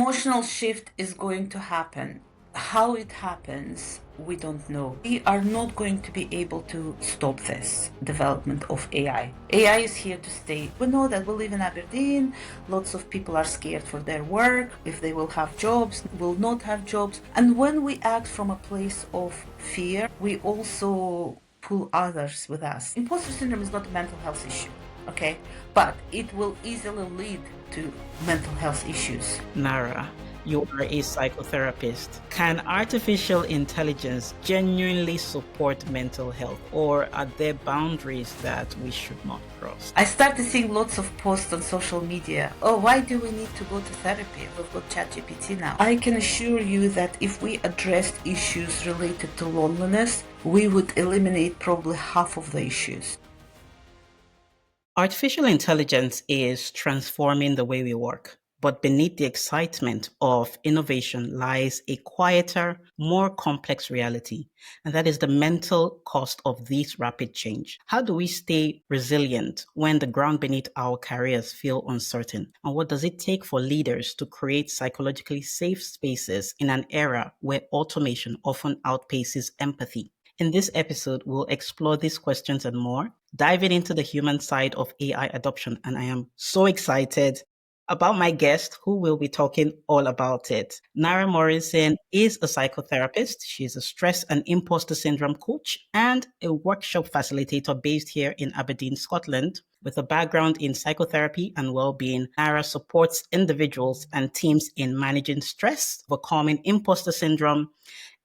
emotional shift is going to happen. How it happens, we don't know. We are not going to be able to stop this development of AI. AI is here to stay. We know that we live in Aberdeen. Lots of people are scared for their work, if they will have jobs, will not have jobs. And when we act from a place of fear, we also pull others with us. Imposter syndrome is not a mental health issue, okay? But it will easily lead to mental health issues. Nara, you are a psychotherapist. Can artificial intelligence genuinely support mental health, or are there boundaries that we should not cross? I started seeing lots of posts on social media. Oh, why do we need to go to therapy? We've got ChatGPT now. I can assure you that if we addressed issues related to loneliness, we would eliminate probably half of the issues. Artificial intelligence is transforming the way we work, but beneath the excitement of innovation lies a quieter, more complex reality, and that is the mental cost of this rapid change. How do we stay resilient when the ground beneath our careers feel uncertain? And what does it take for leaders to create psychologically safe spaces in an era where automation often outpaces empathy? In this episode, we'll explore these questions and more, diving into the human side of AI adoption. And I am so excited about my guest who will be talking all about it. Nara Morrison is a psychotherapist. She's a stress and imposter syndrome coach and a workshop facilitator based here in Aberdeen, Scotland. With a background in psychotherapy and well-being, Nara supports individuals and teams in managing stress, overcoming imposter syndrome,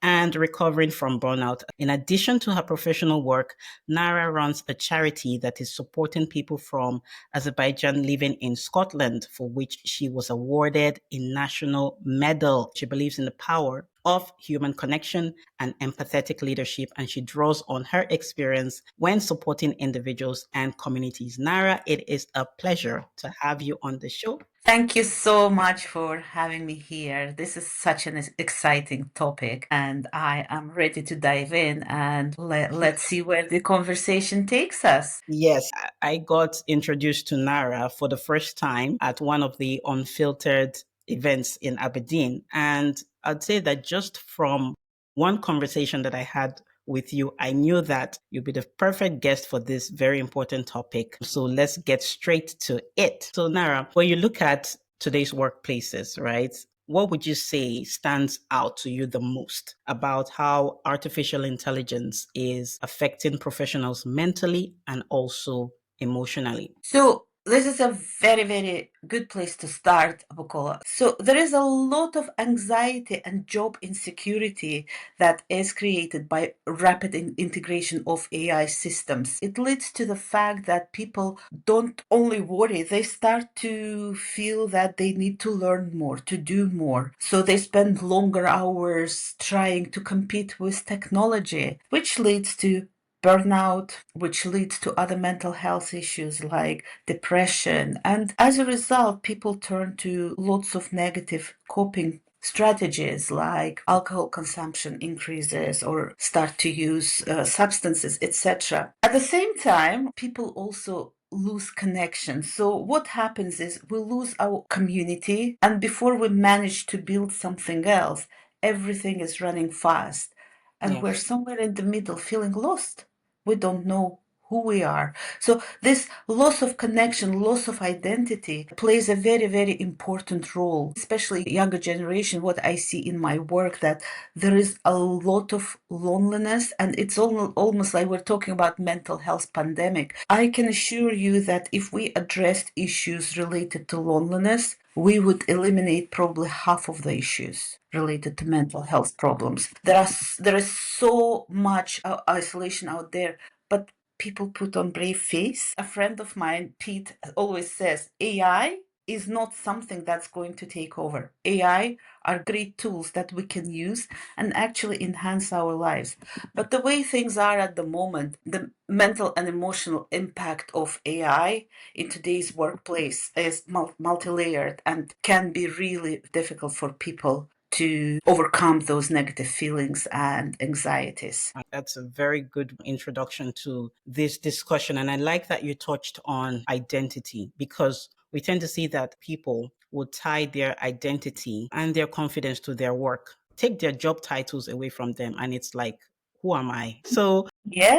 and recovering from burnout. In addition to her professional work, Nara runs a charity that is supporting people from Azerbaijan living in Scotland, for which she was awarded a national medal. She believes in the power of human connection and empathetic leadership, and she draws on her experience when supporting individuals and communities. Nara, it is a pleasure to have you on the show. Thank you so much for having me here. This is such an exciting topic, and I am ready to dive in and let's see where the conversation takes us. Yes, I got introduced to Nara for the first time at one of the Unfiltered events in Aberdeen. And I'd say that just from one conversation that I had with you, I knew that you'd be the perfect guest for this very important topic. So let's get straight to it. So, Nara, when you look at today's workplaces, right? What would you say stands out to you the most about how artificial intelligence is affecting professionals mentally and also emotionally? So this is a very, very good place to start, Bukola. So there is a lot of anxiety and job insecurity that is created by rapid integration of AI systems. It leads to the fact that people don't only worry, they start to feel that they need to learn more, to do more. So they spend longer hours trying to compete with technology, which leads to burnout, which leads to other mental health issues like depression. And as a result, people turn to lots of negative coping strategies like alcohol consumption increases or start to use substances, etc. At the same time, people also lose connection. So what happens is we lose our community, and before we manage to build something else, everything is running fast. And we're Yes. somewhere in the middle feeling lost. We don't know who we are. So this loss of connection, loss of identity plays a very, very important role, especially younger generation. What I see in my work, that there is a lot of loneliness, and it's almost like we're talking about mental health pandemic. I can assure you that if we addressed issues related to loneliness, we would eliminate probably half of the issues related to mental health problems. There is so much isolation out there, but people put on brave face. A friend of mine, Pete, always says AI is not something that's going to take over. AI are great tools that we can use and actually enhance our lives. But the way things are at the moment, the mental and emotional impact of AI in today's workplace is multi-layered and can be really difficult for people to overcome those negative feelings and anxieties. That's a very good introduction to this discussion. And I like that you touched on identity, because we tend to see that people, will tie their identity and their confidence to their work, take their job titles away from them, and it's like, who am I? So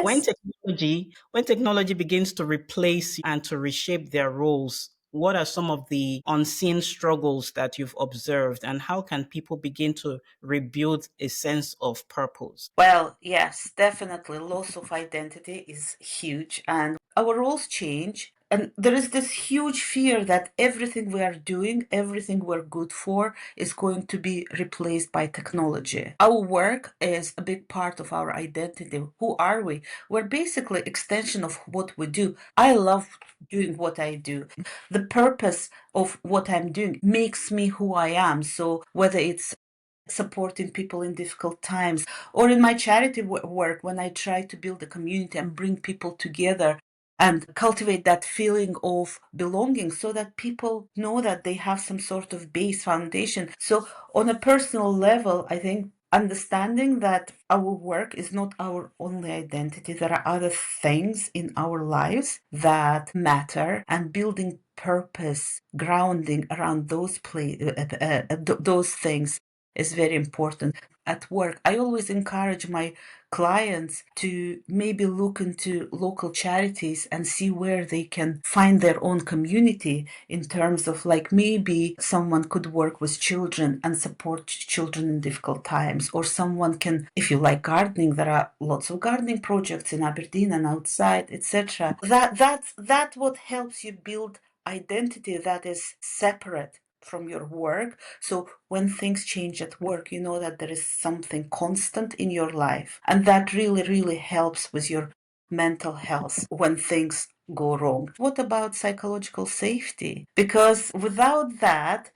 when Yes. technology begins to replace and to reshape their roles, what are some of the unseen struggles that you've observed, and how can people begin to rebuild a sense of purpose? Well, yes, definitely. Loss of identity is huge, and our roles change. And there is this huge fear that everything we are doing, everything we're good for, is going to be replaced by technology. Our work is a big part of our identity. Who are we? We're basically extension of what we do. I love doing what I do. The purpose of what I'm doing makes me who I am. So whether it's supporting people in difficult times, or in my charity work when I try to build a community and bring people together and cultivate that feeling of belonging so that people know that they have some sort of base foundation. So on a personal level, I think understanding that our work is not our only identity, there are other things in our lives that matter, and building purpose, grounding around those things is very important. At work, I always encourage my clients to maybe look into local charities and see where they can find their own community, in terms of like maybe someone could work with children and support children in difficult times, or someone can, if you like gardening, there are lots of gardening projects in Aberdeen and outside, etc. That's what helps you build identity that is separate from your work. So when things change at work, you know that there is something constant in your life. And that really, really helps with your mental health when things go wrong. What about psychological safety? Because without that,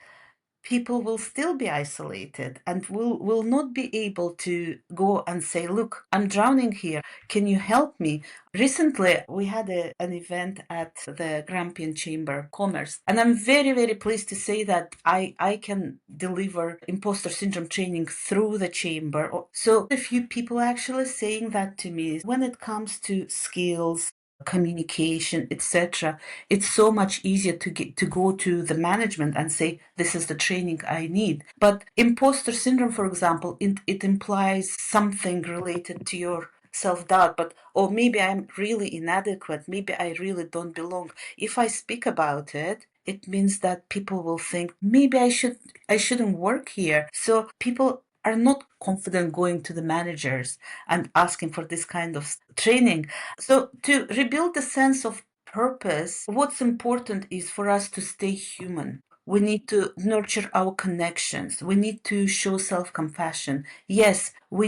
people will still be isolated and will not be able to go and say, look, I'm drowning here, can you help me? Recently we had an event at the Grampian Chamber of Commerce, and I'm very, very pleased to say that I can deliver imposter syndrome training through the chamber. So a few people actually saying that to me. When it comes to skills, communication, etc., it's so much easier to go to the management and say, this is the training I need. But imposter syndrome, for example, it implies something related to your self-doubt, but or maybe I'm really inadequate, maybe I really don't belong. If I speak about it, it means that people will think maybe I shouldn't work here. So people are not confident going to the managers and asking for this kind of training. So to rebuild the sense of purpose, what's important is for us to stay human. We need to nurture our connections. We need to show self-compassion. Yes, we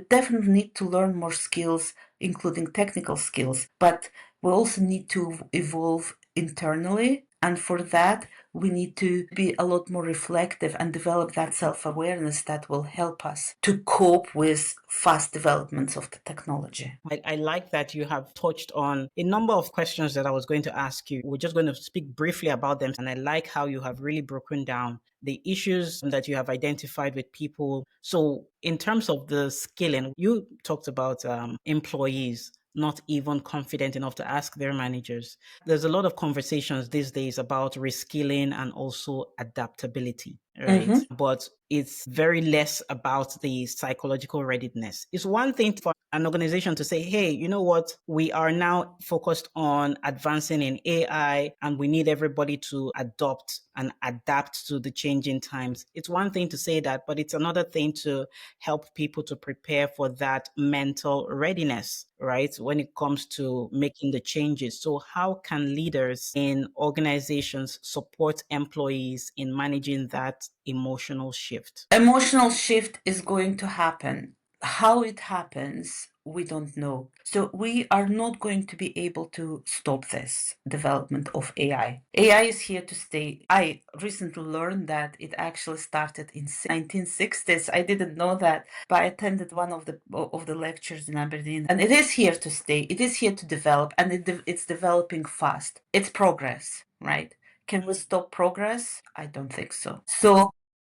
definitely need to learn more skills, including technical skills, but we also need to evolve internally. And for that, we need to be a lot more reflective and develop that self-awareness that will help us to cope with fast developments of the technology. I like that you have touched on a number of questions that I was going to ask you. We're just going to speak briefly about them. And I like how you have really broken down the issues that you have identified with people. So in terms of the skilling, you talked about employees not even confident enough to ask their managers. There's a lot of conversations these days about reskilling and also adaptability, right? Mm-hmm. But it's very less about the psychological readiness. It's one thing for an organization to say, hey, you know what? We are now focused on advancing in AI and we need everybody to adopt and adapt to the changing times. It's one thing to say that, but it's another thing to help people to prepare for that mental readiness, right? When it comes to making the changes. So how can leaders in organizations support employees in managing that emotional shift? Emotional shift is going to happen. How it happens, we don't know. So we are not going to be able to stop this development of AI. AI is here to stay. I recently learned that it actually started in 1960s. I didn't know that, but I attended one of the lectures in Aberdeen, and it is here to stay. It is here to develop, and it's developing fast. It's progress, right? Can we stop progress? I don't think so. So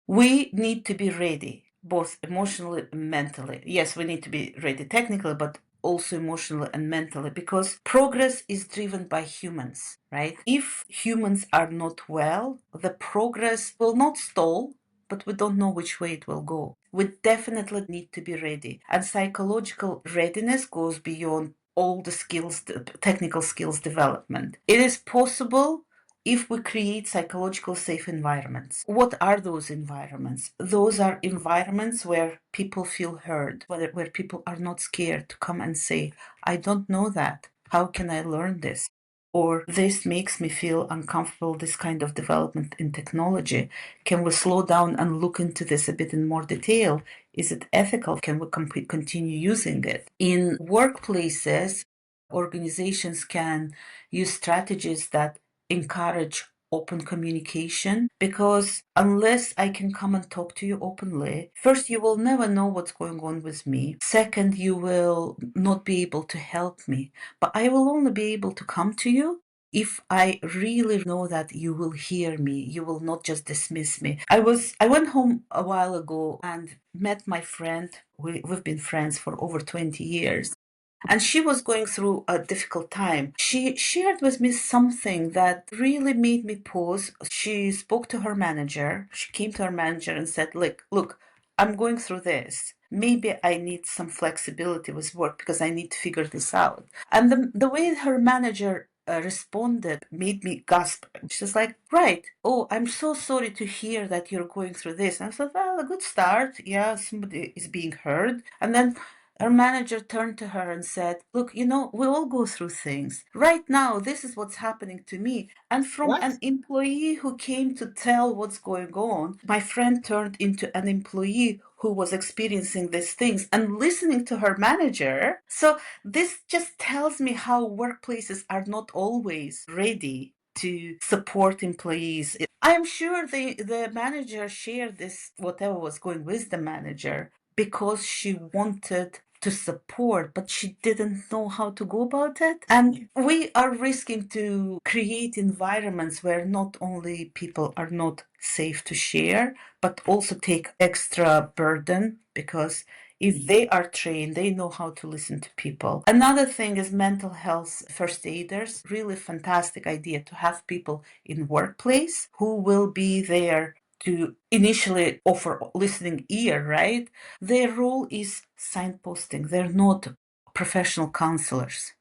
we need to be ready, both emotionally and mentally. Yes, we need to be ready technically, but also emotionally and mentally, because progress is driven by humans, right? If humans are not well, the progress will not stall, but we don't know which way it will go. We definitely need to be ready. And psychological readiness goes beyond all the skills, technical skills development. It is possible if we create psychological safe environments. What are those environments? Those are environments where people feel heard, where people are not scared to come and say, I don't know that. How can I learn this? Or this makes me feel uncomfortable, this kind of development in technology. Can we slow down and look into this a bit in more detail? Is it ethical? Can we continue using it? In workplaces, organizations can use strategies that encourage open communication, because unless I can come and talk to you openly, first, you will never know what's going on with me. Second, you will not be able to help me. But I will only be able to come to you if I really know that you will hear me, you will not just dismiss me. I went home a while ago and met my friend. We've been friends for over 20 years. And she was going through a difficult time. She shared with me something that really made me pause. She spoke to her manager. She came to her manager and said, look, I'm going through this. Maybe I need some flexibility with work because I need to figure this out. And the way her manager responded made me gasp. She's like, right. Oh, I'm so sorry to hear that you're going through this. And I said, well, a good start. Yeah, somebody is being heard. And then her manager turned to her and said, look, we all go through things. Right now, this is what's happening to me. And from What? an employee who came to tell what's going on, my friend turned into an employee who was experiencing these things and listening to her manager. So this just tells me how workplaces are not always ready to support employees. I'm sure the manager shared this, whatever was going with the manager, because she wanted to support, but she didn't know how to go about it. And we are risking to create environments where not only people are not safe to share, but also take extra burden, because if they are trained, they know how to listen to people. Another thing is mental health first aiders. Really fantastic idea to have people in workplace who will be there to initially offer listening ear, right? Their role is signposting. They're not professional counselors.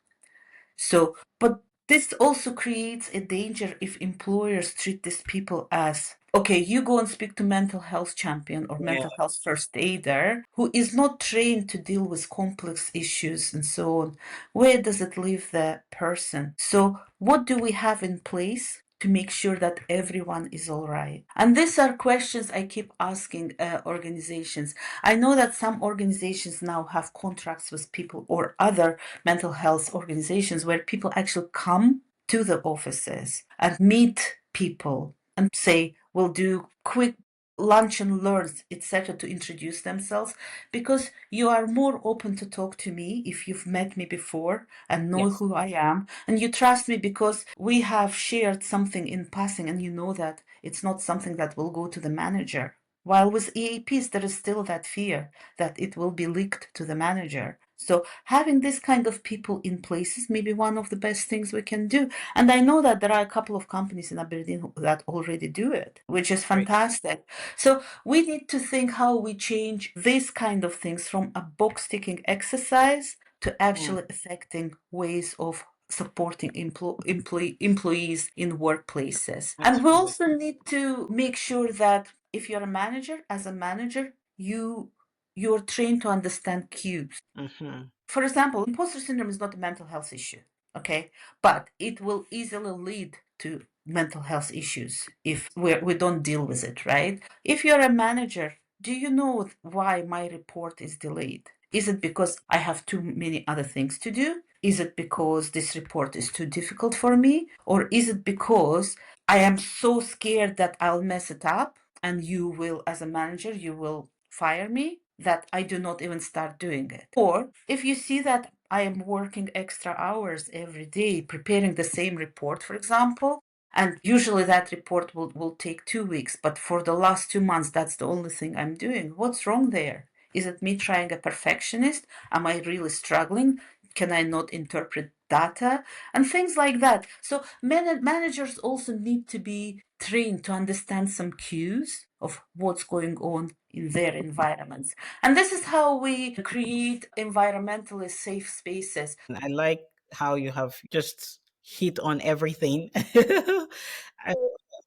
So, but this also creates a danger if employers treat these people as, okay, you go and speak to mental health champion or mental health Yes. first aider who is not trained to deal with complex issues and so on. Where does it leave the person? So, what do we have in place to make sure that everyone is all right? And these are questions I keep asking organizations. I know that some organizations now have contracts with people or other mental health organizations where people actually come to the offices and meet people and say, we'll do quick lunch and learns, etc., to introduce themselves, because you are more open to talk to me if you've met me before and know Yes. who I am, and you trust me because we have shared something in passing, and you know that it's not something that will go to the manager. While with EAPs, there is still that fear that it will be leaked to the manager. So having this kind of people in place is maybe one of the best things we can do. And I know that there are a couple of companies in Aberdeen that already do it, which is Great. fantastic. So we need to think how we change these kind of things from a box ticking exercise to Mm. actually affecting ways of supporting employees in workplaces. And we also Absolutely. need to make sure that if you're a manager, as a manager, you're trained to understand cues. Mm-hmm. For example, imposter syndrome is not a mental health issue, okay? But it will easily lead to mental health issues if we don't deal with it, right? If you're a manager, do you know why my report is delayed? Is it because I have too many other things to do? Is it because this report is too difficult for me? Or is it because I am so scared that I'll mess it up and you will, as a manager, you will fire me, that I do not even start doing it? Or if you see that I am working extra hours every day preparing the same report, for example, and usually that report will take 2 weeks, but for the last 2 months, that's the only thing I'm doing. What's wrong there? Is it me trying a perfectionist? Am I really struggling? Can I not interpret data? And things like that. So managers also need to be trained to understand some cues of what's going on in their environments. And this is how we create environmentally safe spaces. I like how you have just hit on everything. I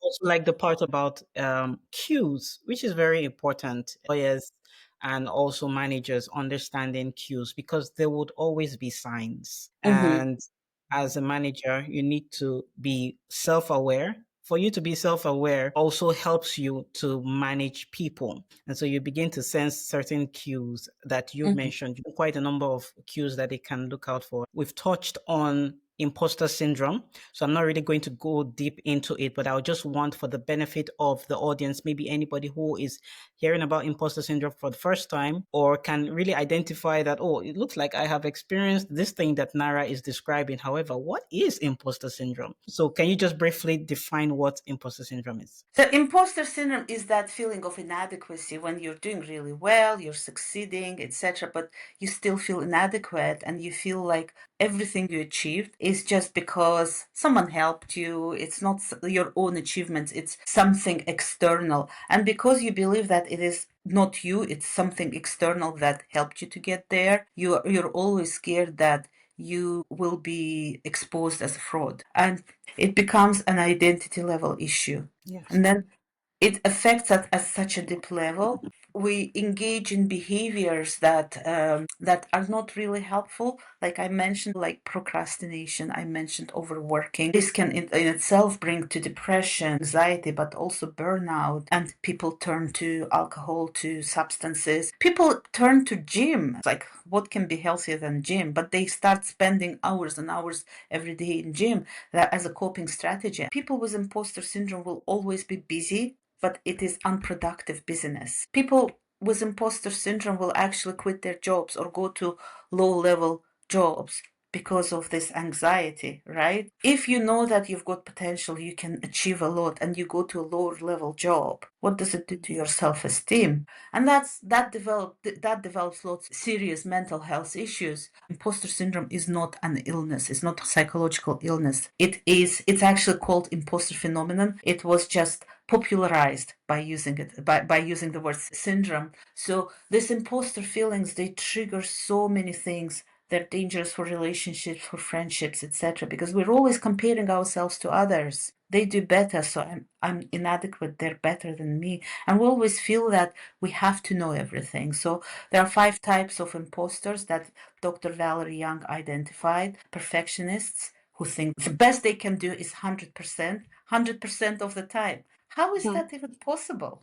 also like the part about cues, which is very important. Lawyers and also managers understanding cues because there would always be signs. Mhm. And as a manager, you need to be self aware. For you to be self aware also helps you to manage people. And so you begin to sense certain cues that you've Mhm. mentioned, quite a number of cues that they can look out for. We've touched on imposter syndrome. So I'm not really going to go deep into it, but I just want, for the benefit of the audience, maybe anybody who is hearing about imposter syndrome for the first time or can really identify that, oh, it looks like I have experienced this thing that Nara is describing. However, what is imposter syndrome? So can you just briefly define what imposter syndrome is? The imposter syndrome is that feeling of inadequacy when you're doing really well, you're succeeding, etc., but you still feel inadequate and you feel like everything you achieved is just because someone helped you. It's not your own achievements, it's something external. And because you believe that it is not you, it's something external that helped you to get there, you're always scared that you will be exposed as a fraud. And it becomes an identity level issue. Yes. And then it affects us at such a deep level. We engage in behaviors that are not really helpful. Like I mentioned, like procrastination. I mentioned overworking. This can in itself bring to depression, anxiety, but also burnout. And people turn to alcohol, to substances. People turn to gym. It's like, what can be healthier than gym? But they start spending hours and hours every day in gym as a coping strategy. People with imposter syndrome will always be busy, but it is unproductive business. People with imposter syndrome will actually quit their jobs or go to low level jobs because of this anxiety, right? If you know that you've got potential, you can achieve a lot, and you go to a lower level job, what does it do to your self-esteem? And that develops lots of serious mental health issues. Imposter syndrome is not an illness, it's not a psychological illness. It's actually called imposter phenomenon. It was just popularized by using the word syndrome. So these imposter feelings, they trigger so many things. They're dangerous for relationships, for friendships, etc. Because we're always comparing ourselves to others. They do better, so I'm inadequate. They're better than me, and we always feel that we have to know everything. So there are 5 types of imposters that Dr. Valerie Young identified: perfectionists, who think the best they can do is 100% of the time. How is Hmm. that even possible?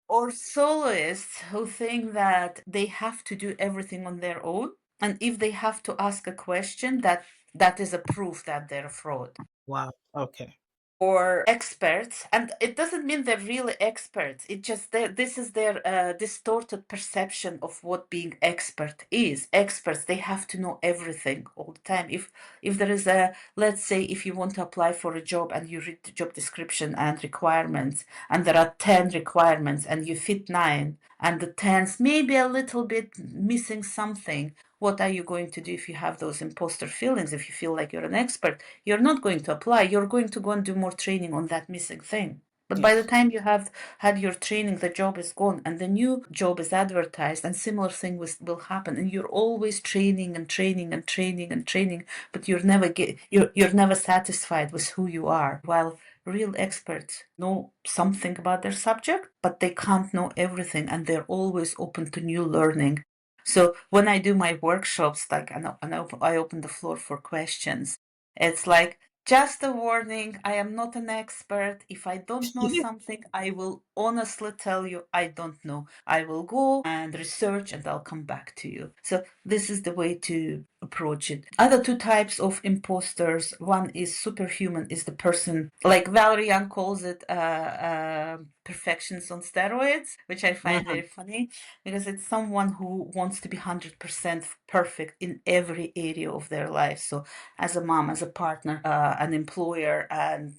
Or soloists who think that they have to do everything on their own, and if they have to ask a question, that is a proof that they're a fraud. Wow. Okay. Or experts, and it doesn't mean they're really experts. It just this is their distorted perception of what being expert is. Experts, they have to know everything all the time. If there is a, let's say, if you want to apply for a job and you read the job description and requirements, and there are 10 requirements and you fit 9, and the 10th maybe a little bit missing something, what are you going to do if you have those imposter feelings? If you feel like you're an expert, you're not going to apply. You're going to go and do more training on that missing thing. But by the Yes. time you have had your training, the job is gone and the new job is advertised, and similar thing will happen. And you're always training and training and training and training, but you're never satisfied with who you are. While real experts know something about their subject, but they can't know everything, and they're always open to new learning. So when I do my workshops, like I open the floor for questions. It's like, just a warning, I am not an expert. If I don't know something, I will honestly tell you I don't know. I will go and research and I'll come back to you. So this is the way to approach it. Other 2 types of imposters. One is superhuman, is the person, like Valerie Young calls it, perfections on steroids, which I find very Mhm. funny, because it's someone who wants to be 100% perfect in every area of their life. So as a mom, as a partner, an employer, and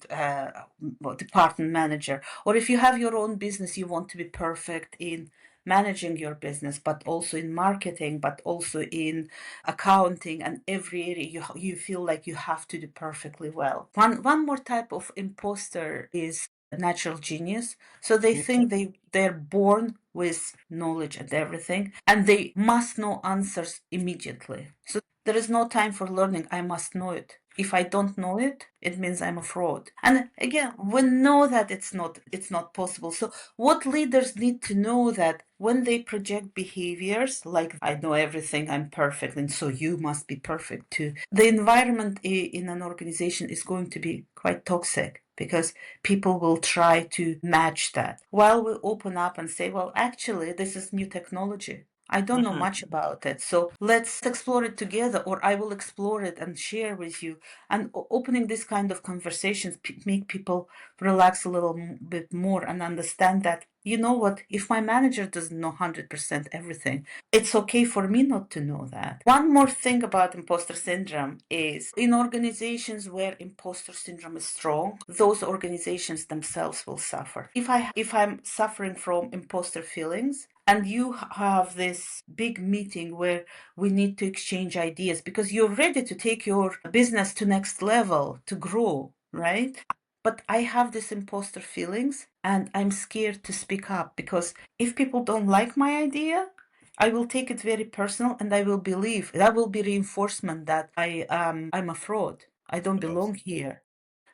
department manager. Or if you have your own business, you want to be perfect in managing your business, but also in marketing, but also in accounting and every area, you feel like you have to do perfectly well. One more type of imposter is a natural genius. So they Okay. think they're born with knowledge and everything, and they must know answers immediately. So there is no time for learning. I must know it. If I don't know it, it means I'm a fraud. And again, we know that it's not possible. So what leaders need to know that when they project behaviors like I know everything, I'm perfect, and so you must be perfect too, the environment in an organization is going to be quite toxic because people will try to match that. While we open up and say, well, actually, this is new technology. I don't know Mhm. much about it. So let's explore it together, or I will explore it and share with you. And opening this kind of conversations make people relax a little bit more and understand that, you know what, if my manager doesn't know 100% everything, it's okay for me not to know that. One more thing about imposter syndrome is in organizations where imposter syndrome is strong, those organizations themselves will suffer. If I'm suffering from imposter feelings, and you have this big meeting where we need to exchange ideas because you're ready to take your business to next level to grow, right? But I have this imposter feelings and I'm scared to speak up because if people don't like my idea, I will take it very personal and I will believe that will be reinforcement that I'm a fraud. I don't Yes. belong here.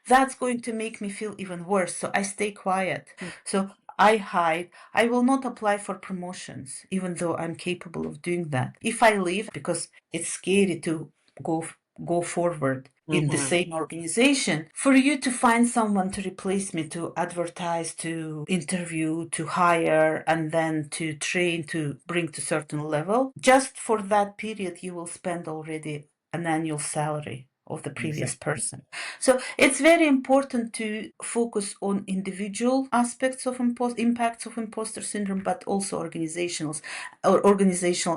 That's going to make me feel even worse. So I stay quiet. Mm. So I hide. I will not apply for promotions, even though I'm capable of doing that. If I leave, because it's scary to go go forward in the Mhm. same organization, for you to find someone to replace me, to advertise, to interview, to hire, and then to train to bring to certain level, just for that period, you will spend already an annual salary of the previous Exactly. person. So it's very important to focus on individual aspects of impacts of imposter syndrome, but also organizational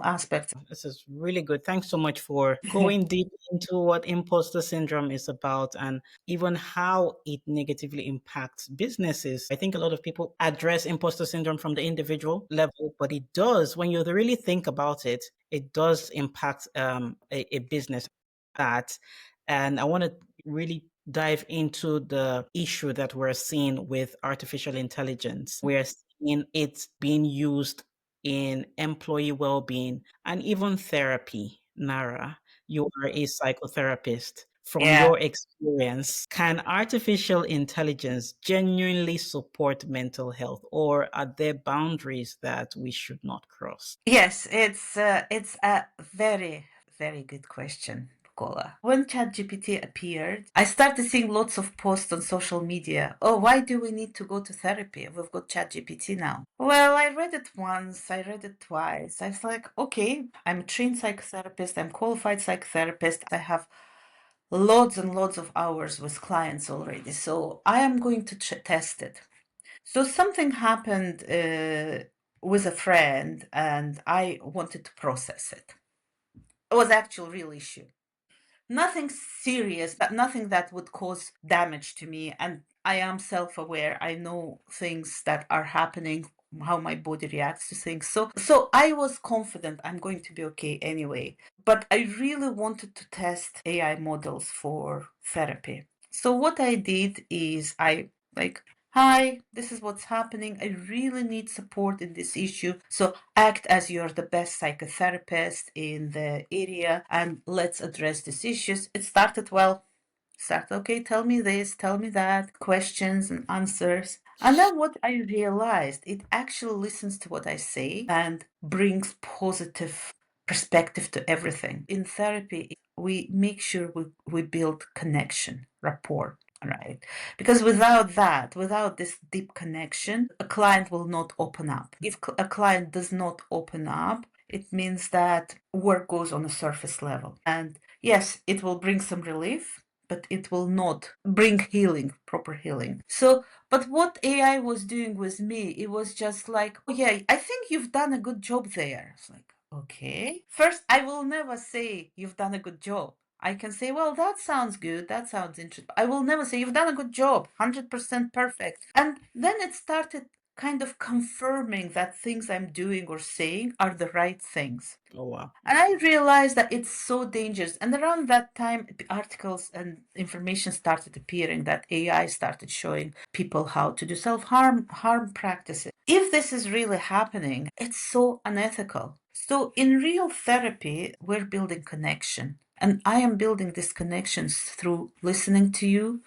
aspects. This is really good. Thanks so much for going deep into what imposter syndrome is about and even how it negatively impacts businesses. I think a lot of people address imposter syndrome from the individual level, but it does, when you really think about it, it does impact a business that. And I want to really dive into the issue that we're seeing with artificial intelligence. We're seeing it being used in employee well-being and even therapy. Nara, you are a psychotherapist. From Yeah. your experience, can artificial intelligence genuinely support mental health, or are there boundaries that we should not cross? Yes, it's a very, very good question, Kola. When ChatGPT appeared, I started seeing lots of posts on social media. Oh, why do we need to go to therapy? We've got ChatGPT now. Well, I read it once, I read it twice. I was like, okay, I'm a trained psychotherapist, I'm qualified psychotherapist, I have loads and loads of hours with clients already. So I am going to test it. So something happened with a friend, and I wanted to process it. It was actual real issue. Nothing serious, but nothing that would cause damage to me. And I am self-aware. I know things that are happening, how my body reacts to things. So I was confident I'm going to be okay anyway. But I really wanted to test AI models for therapy. So what I did is I like, hi, this is what's happening. I really need support in this issue. So act as you're the best psychotherapist in the area and let's address these issues. It started well. Started, okay, tell me this, tell me that, questions and answers. And then what I realized, it actually listens to what I say and brings positive perspective to everything. In therapy, we make sure we build connection, rapport, right? Because without that, without this deep connection, a client will not open up. If a client does not open up, it means that work goes on a surface level. And yes, it will bring some relief, but it will not bring healing, proper healing. So, but what AI was doing with me, it was just like, oh yeah, I think you've done a good job there. It's like, okay. First, I will never say you've done a good job. I can say, well, that sounds good. That sounds interesting. I will never say you've done a good job, 100% perfect. And then it started kind of confirming that things I'm doing or saying are the right things. Oh, wow. And I realized that it's so dangerous. And around that time, articles and information started appearing that AI started showing people how to do self-harm practices. If this is really happening, it's so unethical. So in real therapy, we're building connection. And I am building these connections through listening to you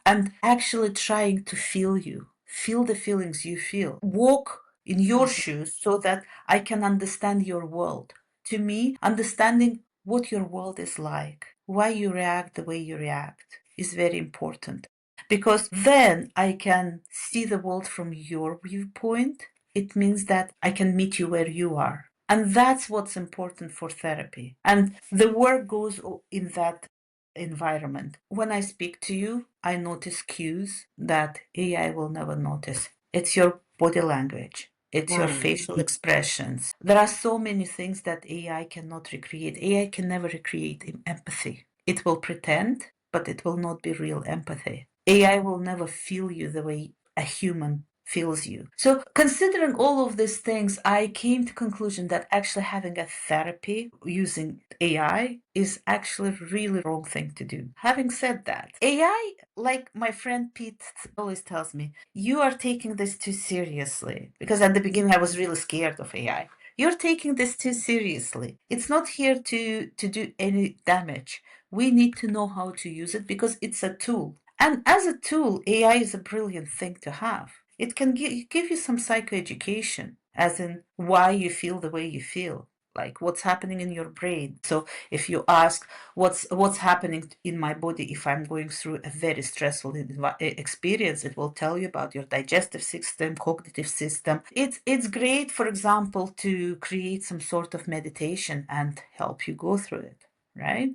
and actually trying to feel the feelings you feel, walk in your shoes so that I can understand your world. To me, understanding what your world is like, why you react the way you react, is very important, because then I can see the world from your viewpoint. It means that I can meet you where you are. And that's what's important for therapy. And the work goes in that environment. When I speak to you, I notice cues that AI will never notice. It's your body language. It's your Mm. facial expressions. There are so many things that AI cannot recreate. AI can never recreate empathy. It will pretend, but it will not be real empathy. AI will never feel you the way a human feels you. So considering all of these things, I came to conclusion that actually having a therapy using AI is actually really wrong thing to do. Having said that, AI, like my friend Pete always tells me, you are taking this too seriously. Because at the beginning I was really scared of AI. You're taking this too seriously. It's not here to do any damage. We need to know how to use it because it's a tool. And as a tool, AI is a brilliant thing to have. It can give you some psychoeducation, as in why you feel the way you feel, like what's happening in your brain. So if you ask what's happening in my body if I'm going through a very stressful experience, it will tell you about your digestive system, cognitive system. It's great, for example, to create some sort of meditation and help you go through it, right?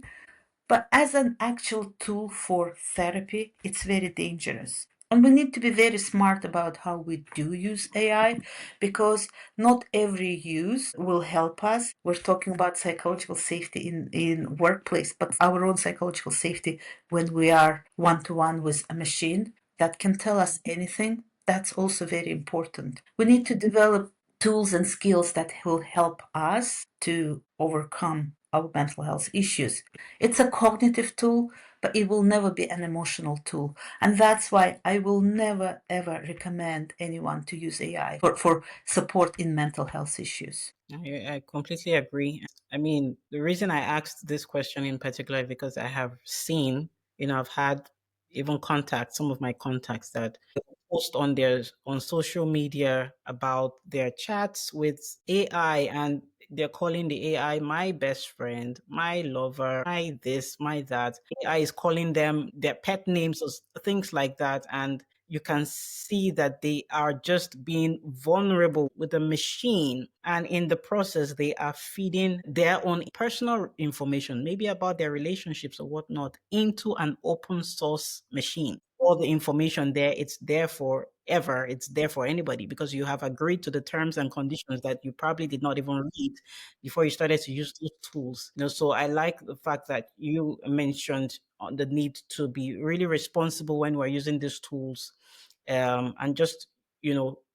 But as an actual tool for therapy, it's very dangerous. And we need to be very smart about how we do use AI because not every use will help us. We're talking about psychological safety in workplace, but our own psychological safety when we are one-to-one with a machine that can tell us anything, that's also very important. We need to develop tools and skills that will help us to overcome our mental health issues. It's a cognitive tool, but it will never be an emotional tool. And that's why I will never, ever recommend anyone to use AI for support in mental health issues. I completely agree. I mean, the reason I asked this question in particular is because I have seen, I've had even contact some of my contacts that post on on social media about their chats with AI, and they're calling the AI my best friend, my lover, my this, my that. AI is calling them their pet names or things like that, and you can see that they are just being vulnerable with a machine. And in the process, they are feeding their own personal information, maybe about their relationships or whatnot, into an open source machine. All the information there, it's there for ever. It's there for anybody because you have agreed to the terms and conditions that you probably did not even read before you started to use those tools. So I like the fact that you mentioned the need to be really responsible when we're using these tools, and just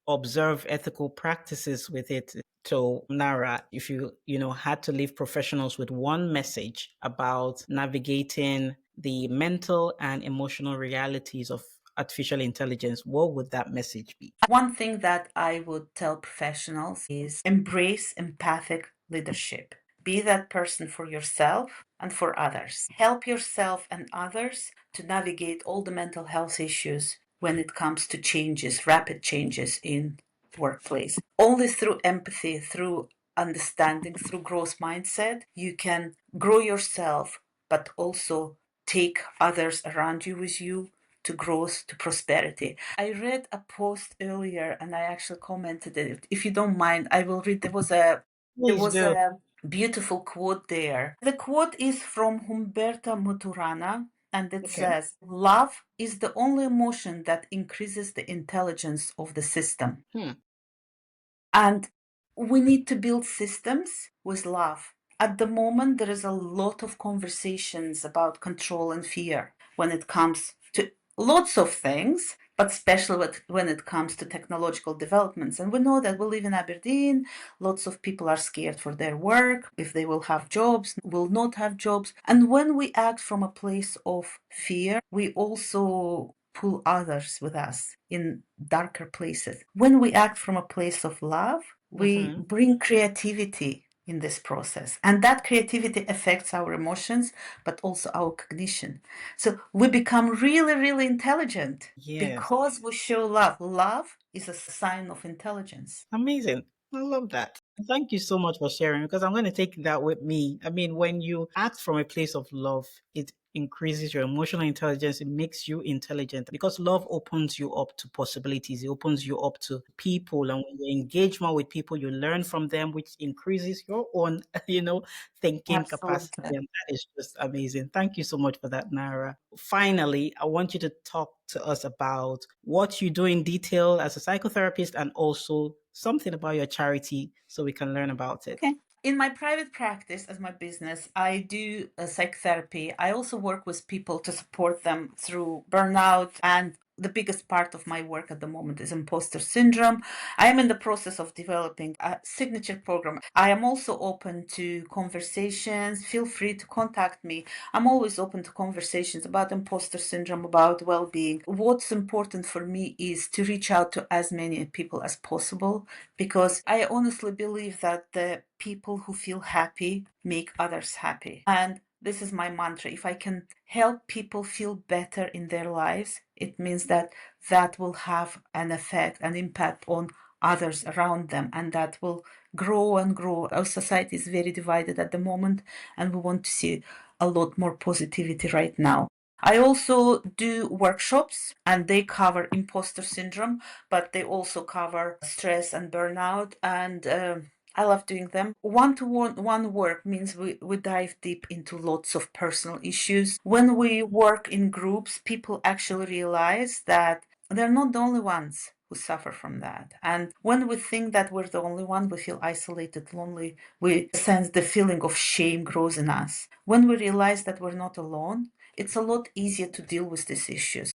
observe ethical practices with it. So Nara, if you had to leave professionals with one message about navigating the mental and emotional realities of artificial intelligence, what would that message be? One thing that I would tell professionals is embrace empathic leadership. Be that person for yourself and for others. Help yourself and others to navigate all the mental health issues when it comes to changes, rapid changes in workplace. Only through empathy, through understanding, through growth mindset, you can grow yourself, but also take others around you with you to growth, to prosperity. I read a post earlier and I actually commented it. If you don't mind, I will read. There Please was do. a beautiful quote there. The quote is from Humberto Maturana, and it Okay. says, "Love is the only emotion that increases the intelligence of the system." Hmm. And we need to build systems with love. At the moment, there is a lot of conversations about control and fear when it comes to lots of things but especially when it comes to technological developments. And we know that we live in Aberdeen. Lots of people are scared for their work, if they will have jobs, will not have jobs. And when we act from a place of fear, we also pull others with us in darker places. When we act from a place of love, we bring creativity in this process. And that creativity affects our emotions, but also our cognition. So we become really, really intelligent because we show love. Love is a sign of intelligence. Amazing. I love that. Thank you so much for sharing because I'm going to take that with me. I mean, when you act from a place of love, it increases your emotional intelligence. It makes you intelligent because love opens you up to possibilities. It opens you up to people. And when you engage more with people, you learn from them, which increases your own, thinking capacity. Absolutely. And that is just amazing. Thank you so much for that, Nara. Finally, I want you to talk to us about what you do in detail as a psychotherapist and also something about your charity so we can learn about it. Okay. In my private practice as my business, I do psychotherapy. I also work with people to support them through burnout, and the biggest part of my work at the moment is imposter syndrome. I am in the process of developing a signature program. I am also open to conversations. Feel free to contact me. I'm always open to conversations about imposter syndrome, about well-being. What's important for me is to reach out to as many people as possible, because I honestly believe that the people who feel happy make others happy. And this is my mantra. If I can help people feel better in their lives, it means that that will have an effect, an impact on others around them, and that will grow and grow. Our society is very divided at the moment, and we want to see a lot more positivity right now. I also do workshops, and they cover imposter syndrome, but they also cover stress and burnout. And I love doing them. One work means we dive deep into lots of personal issues. When we work in groups, people actually realize that they're not the only ones who suffer from that. And when we think that we're the only one, we feel isolated, lonely. We sense the feeling of shame grows in us. When we realize that we're not alone, it's a lot easier to deal with these issues.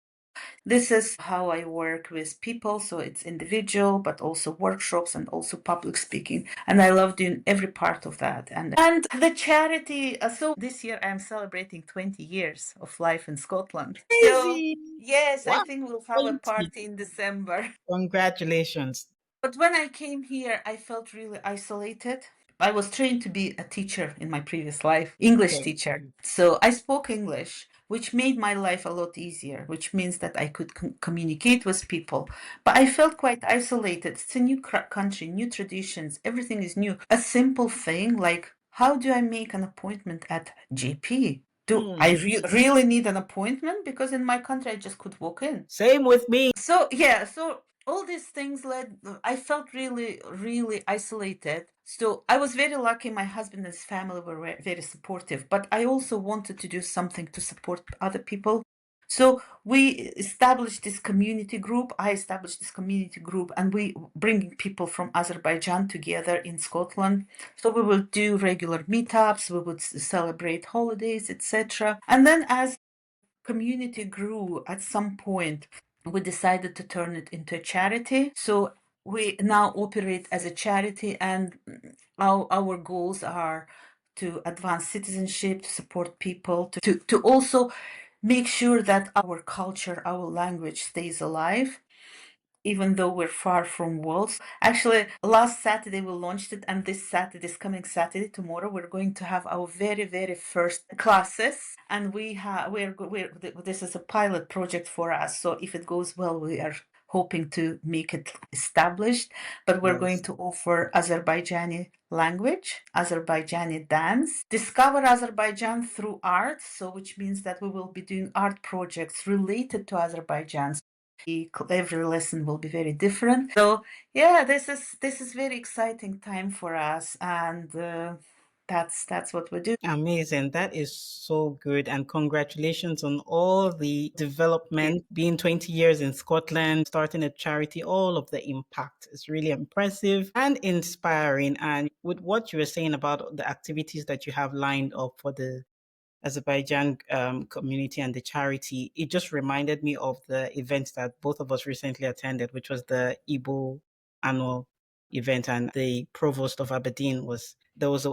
This is how I work with people. So it's individual, but also workshops and also public speaking. And I love doing every part of that. And the charity. So this year I'm celebrating 20 years of life in Scotland. So Crazy. yes, I Wow. think we'll have a 20. party in December. Congratulations. But when I came here, I felt really isolated. I was trained to be a teacher in my previous life, English Okay. teacher. So I spoke English, which made my life a lot easier, which means that I could communicate with people. But I felt quite isolated. It's a new country, new traditions, everything is new. A simple thing like, how do I make an appointment at GP? Do I really need an appointment? Because in my country, I just could walk in. Same with me. So yeah, so all these things led, I felt really, really isolated. So I was very lucky. My husband and his family were very supportive, but I also wanted to do something to support other people. So we established this community group. I established this community group, and we bringing people from Azerbaijan together in Scotland. So we will do regular meetups. We would celebrate holidays, etc. And then as community grew, at some point we decided to turn it into a charity. So we now operate as a charity, and our goals are to advance citizenship, to support people, to also make sure that our culture, our language stays alive, even though we're far from walls. Actually, last Saturday we launched it, and this coming Saturday, tomorrow, we're going to have our very, very first classes. And this is a pilot project for us. So if it goes well, we are hoping to make it established. But we're going to offer Azerbaijani language, Azerbaijani dance, discover Azerbaijan through art. So which means that we will be doing art projects related to Azerbaijan. Every lesson will be very different. So yeah, this is very exciting time for us, and that's what we do. Amazing. That is so good. And congratulations on all the development, being 20 years in Scotland, starting a charity, all of the impact is really impressive and inspiring. And with what you were saying about the activities that you have lined up for the Azerbaijan community and the charity, it just reminded me of the event that both of us recently attended, which was the Igbo annual event, and the provost of Aberdeen was there was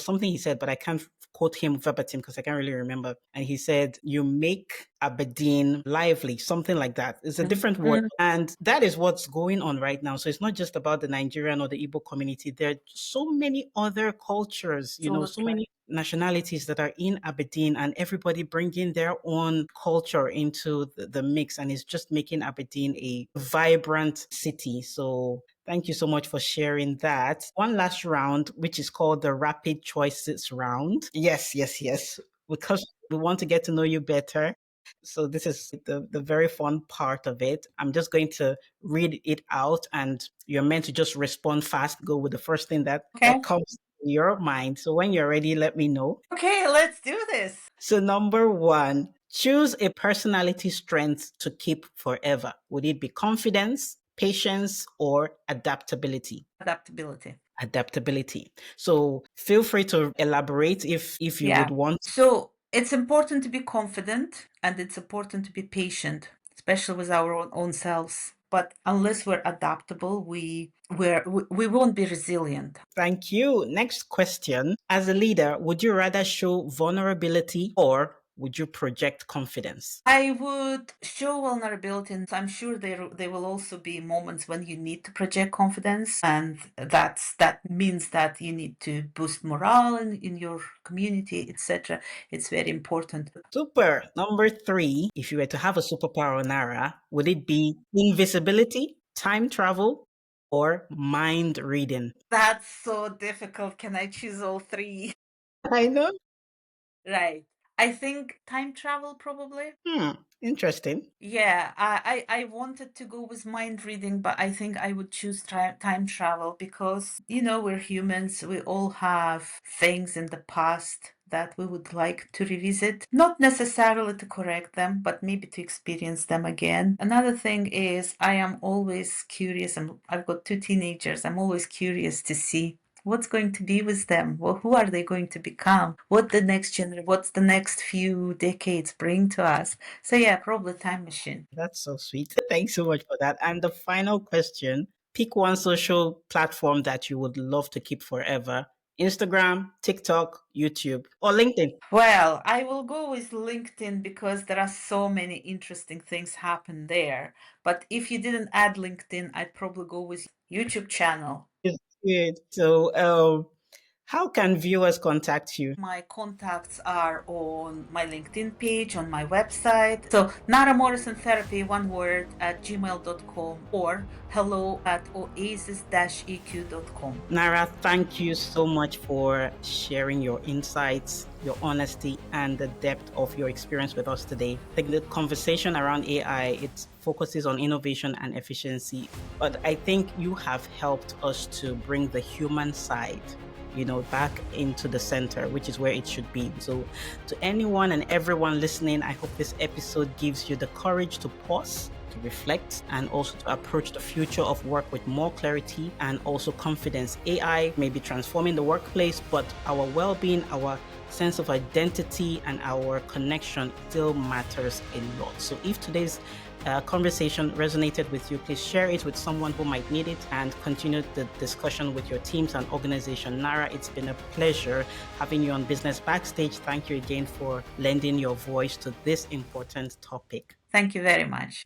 something he said, but I can't quote him verbatim because I can't really remember. And he said, "You make Aberdeen lively," something like that. It's a different word, and that is what's going on right now. So it's not just about the Nigerian or the Igbo community. There are so many other cultures, so many nationalities that are in Aberdeen, and everybody bringing their own culture into the mix, and it's just making Aberdeen a vibrant city. So thank you so much for sharing that. One last round, which is called the rapid choices round. Yes, yes, yes. Because we want to get to know you better. So this is the very fun part of it. I'm just going to read it out, and you're meant to just respond fast, go with the first thing that comes to your mind. So when you're ready, let me know. Okay, let's do this. So number 1, choose a personality strength to keep forever. Would it be confidence, patience, or adaptability? Adaptability. Adaptability. So feel free to elaborate if you would want. So it's important to be confident, and it's important to be patient, especially with our own selves. But unless we're adaptable, we won't be resilient. Thank you. Next question. As a leader, would you rather show vulnerability or would you project confidence? I would show vulnerability, and I'm sure there will also be moments when you need to project confidence, and that means that you need to boost morale in your community, etc. It's very important. Super. Number 3, if you were to have a superpower, Nara, would it be invisibility, time travel, or mind reading? That's so difficult. Can I choose all 3? I know. Right. I think time travel, probably. Interesting. Yeah, I wanted to go with mind reading, but I think I would choose time travel because, we're humans. We all have things in the past that we would like to revisit, not necessarily to correct them, but maybe to experience them again. Another thing is I am always curious, and I've got 2 teenagers. I'm always curious to see what's going to be with them. Well, who are they going to become? What's the next few decades bring to us? So yeah, probably time machine. That's so sweet. Thanks so much for that. And the final question, pick one social platform that you would love to keep forever. Instagram, TikTok, YouTube, or LinkedIn. Well, I will go with LinkedIn because there are so many interesting things happen there. But if you didn't add LinkedIn, I'd probably go with YouTube channel. It's good. So, how can viewers contact you? My contacts are on my LinkedIn page, on my website. So Nara Morrison Therapy, one word, at gmail.com or hello@oasis-eq.com. Nara, thank you so much for sharing your insights, your honesty, and the depth of your experience with us today. I think the conversation around AI, it focuses on innovation and efficiency, but I think you have helped us to bring the human side back into the center, which is where it should be. So to anyone and everyone listening, I hope this episode gives you the courage to pause, to reflect, and also to approach the future of work with more clarity and also confidence. AI may be transforming the workplace, but our well-being, our sense of identity, and our connection still matters a lot. So if today's conversation resonated with you, please share it with someone who might need it and continue the discussion with your teams and organization. Nara, it's been a pleasure having you on Business Backstage. Thank you again for lending your voice to this important topic. Thank you very much.